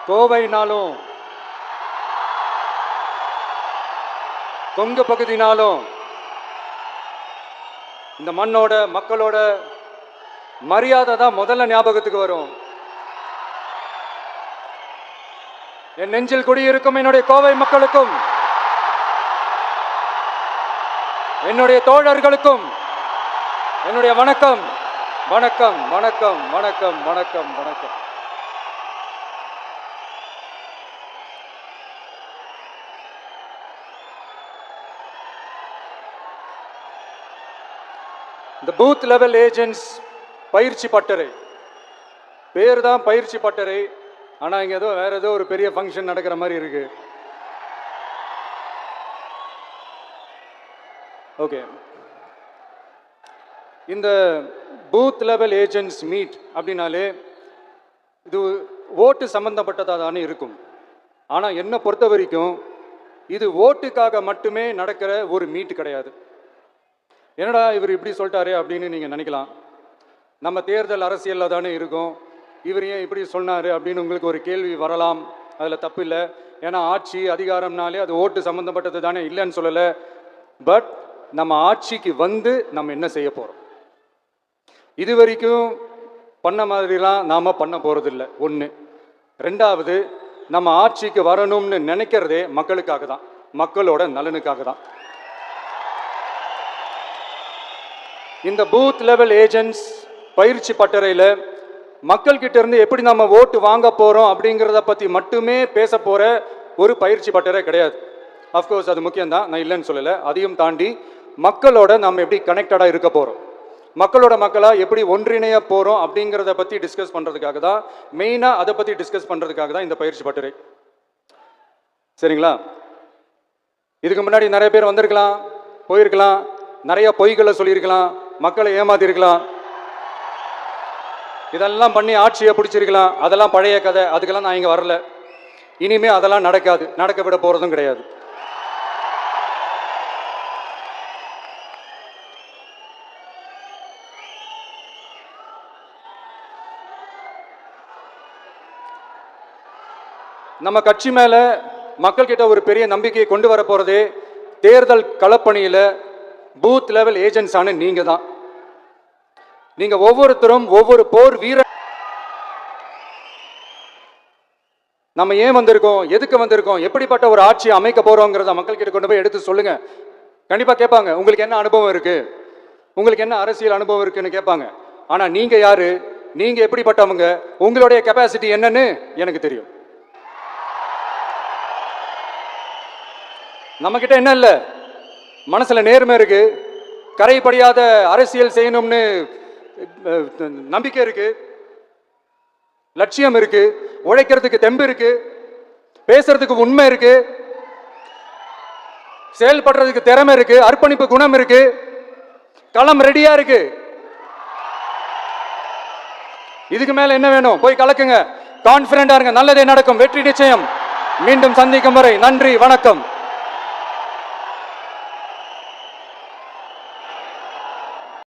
கோவைனாலும் கொங்கு பகுதினாலும் இந்த மண்ணோட மக்களோட மரியாதை தான் முதல்ல ஞாபகத்துக்கு வரும். என் நெஞ்சில் குடியிருக்கும் என்னுடைய கோவை மக்களுக்கும் என்னுடைய தோழர்களுக்கும் என்னுடைய வணக்கம் வணக்கம் வணக்கம் வணக்கம் வணக்கம் வணக்கம். இந்த பூத் லெவல் ஏஜென்ட்ஸ் பயிற்சி பட்டறை பேர் தான் பயிற்சி பட்டறை. ஆனால் இங்கே வேற ஏதோ ஒரு பெரிய ஃபங்க்ஷன் நடக்கிற மாதிரி இருக்கு. ஓகே, இந்த பூத் லெவல் ஏஜென்ட்ஸ் மீட் அப்படின்னாலே இது ஓட்டு சம்பந்தப்பட்டதாக தானே இருக்கும். ஆனால் என்னை பொறுத்த வரைக்கும் இது ஓட்டுக்காக மட்டுமே நடக்கிற ஒரு மீட் கிடையாது. என்னடா இவர் இப்படி சொல்லிட்டாரு அப்படின்னு நீங்கள் நினைக்கலாம். நம்ம தேர்தல் அரசியலில் தானே இருக்கும், இவர் ஏன் இப்படி சொன்னார் அப்படின்னு உங்களுக்கு ஒரு கேள்வி வரலாம். அதில் தப்பு இல்லை. ஏன்னா ஆட்சி அதிகாரம்னாலே அது ஓட்டு சம்மந்தப்பட்டது தானே, இல்லைன்னு சொல்லலை. பட் நம்ம ஆட்சிக்கு வந்து நம்ம என்ன செய்ய போகிறோம், இது வரைக்கும் பண்ண மாதிரிலாம் நாம் பண்ண போகிறதில்ல. ஒன்று. ரெண்டாவது, நம்ம ஆட்சிக்கு வரணும்னு நினைக்கிறதே மக்களுக்காக தான், மக்களோட நலனுக்காக தான். இந்த பூத் லெவல் ஏஜென்ட்ஸ் பயிற்சி பட்டறையில் மக்கள்கிட்ட இருந்து எப்படி நம்ம ஓட்டு வாங்க போகிறோம் அப்படிங்கிறத பற்றி மட்டுமே பேச போகிற ஒரு பயிற்சி பட்டறை கிடையாது. அஃப்கோர்ஸ் அது முக்கியம்தான், நான் இல்லைன்னு சொல்லலை. அதையும் தாண்டி மக்களோட நம்ம எப்படி கனெக்டடாக இருக்க போகிறோம், மக்களோட மக்களாக எப்படி ஒன்றிணைய போகிறோம் அப்படிங்கிறத பற்றி டிஸ்கஸ் பண்ணுறதுக்காக தான், மெயினாக அதை பற்றி டிஸ்கஸ் பண்ணுறதுக்காக தான் இந்த பயிற்சி பட்டறை. சரிங்களா? இதுக்கு முன்னாடி நிறைய பேர் வந்திருக்கலாம், போயிருக்கலாம், நிறைய பொய்களை சொல்லியிருக்கலாம், மக்களை ஏமாத்திருக்கலாம், இதெல்லாம் பண்ணி ஆட்சியை பிடிச்சிருக்கலாம். அதெல்லாம் பழைய கதை, அதுக்கெல்லாம் நான் இங்கே வரல. இனிமே அதெல்லாம் நடக்காது, நடக்க விட போகிறதும் கிடையாது. நம்ம கட்சி மேல மக்கள் கிட்ட ஒரு பெரிய நம்பிக்கையை கொண்டு வர போறதே தேர்தல் களப்பணியில பூத் லெவல் ஏஜென்ட்ஸான நீங்க தான். நீங்க ஒவ்வொருத்தரும் ஒவ்வொரு போர் வீர. நம்ம ஏன் வந்திருக்கோம், எதுக்கு வந்திருக்கோம், எப்படிப்பட்ட ஒரு ஆட்சி அமைக்க போறோங்கிறத மக்கள் கிட்ட கொண்டு போய் எடுத்து சொல்லுங்க. கண்டிப்பா கேட்பாங்க, உங்களுக்கு என்ன அனுபவம் இருக்கு, உங்களுக்கு என்ன அரசியல் அனுபவம் இருக்குன்னு கேட்பாங்க. ஆனா நீங்க யாரு, நீங்க எப்படிப்பட்டவங்க, உங்களுடைய கெப்பாசிட்டி என்னன்னு எனக்கு தெரியும். நம்ம கிட்ட என்ன இல்லை, மனசுல நேர்மை இருக்கு, கரைப்படியாத அரசியல் செய்யணும்னு நம்பிக்கை இருக்கு, லட்சியம் இருக்கு, உழைக்கிறதுக்கு தெம்பு இருக்கு, பேசுறதுக்கு உண்மை இருக்கு, செயல்படுறதுக்கு திறமை இருக்கு, அர்ப்பணிப்பு குணம் இருக்கு, களம் ரெடியா இருக்கு. இதுக்கு மேல என்ன வேணும்? போய் கலக்குங்க, கான்பிடண்டா இருங்க, நல்லதே நடக்கும், வெற்றி நிச்சயம். மீண்டும் சந்திக்கும் வரை நன்றி, வணக்கம்.